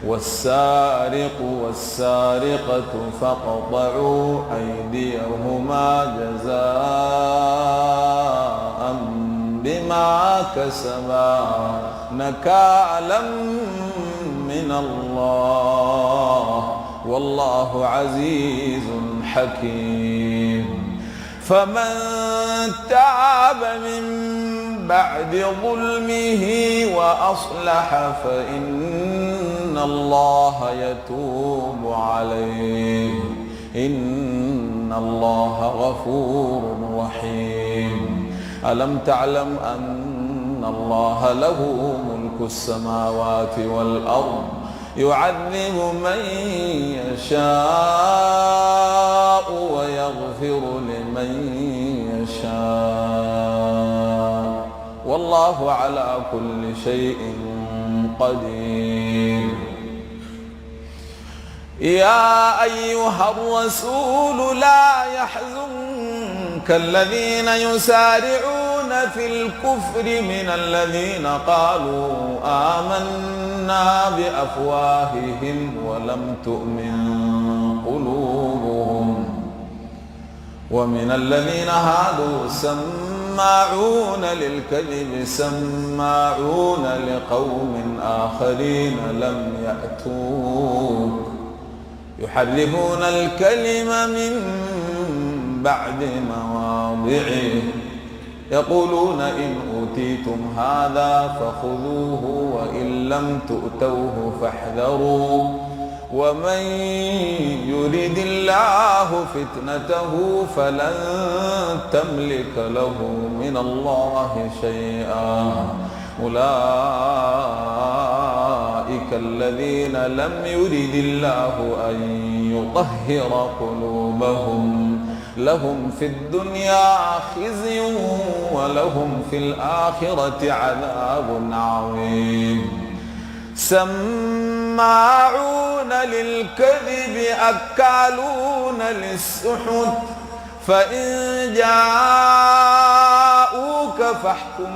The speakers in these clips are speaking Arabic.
والسارق والسارقة فاقطعوا أيديهما جزاء بما كسبا نكالا من الله والله عزيز حكيم. فمن تاب من بعد ظلمه وأصلح فإن الله يتوب عليه إن الله غفور رحيم. ألم تعلم أن الله له ملك السماوات والأرض يعذب من يشاء ويغفر لمن يشاء والله على كل شيء قدير. يا أيها الرسول لا يحزنك الذين يسارعون في الكفر من الذين قالوا آمنا بأفواههم ولم تؤمن قلوبهم ومن الذين هادوا سماعون للكذب سماعون لقوم آخرين لم يأتوك يحرفون الكلم من بعد مواضعه يقولون إن أوتيتم هذا فخذوه وإن لم تؤتوه فاحذروا ومن يرد الله فتنته فلن تملك له من الله شيئا أولئك الذين لم يرد الله أن يطهر قلوبهم لهم في الدنيا خزي ولهم في الآخرة عذاب عظيم. سماعون للكذب أكالون للسحت فإن جاءوك فاحكم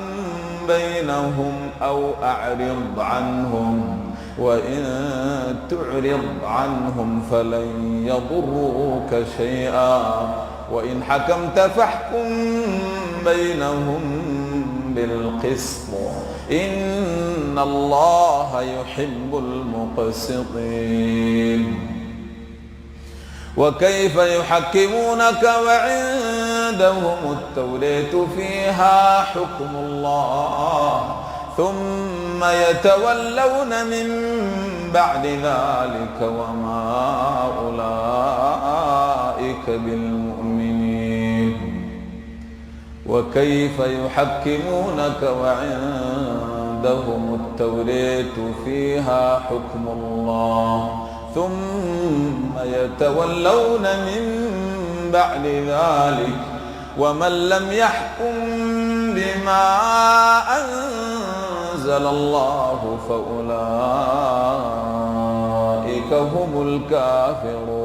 بينهم أو أعرض عنهم وإن تعرض عنهم فلن يضروك شيئا وإن حكمت فاحكم بينهم بالقسط إن الله يحب المقسطين. وكيف يحكمونك وعندهم التوراة فيها حكم الله ثم يتولون من بعد ذلك وما أولئك بالمؤمنين. وكيف يحكمونك وعندهم التوراة فيها حكم الله ثم يتولون من بعد ذلك ومن لم يحكم بما أنزل الله فأولئك هم الكافرون.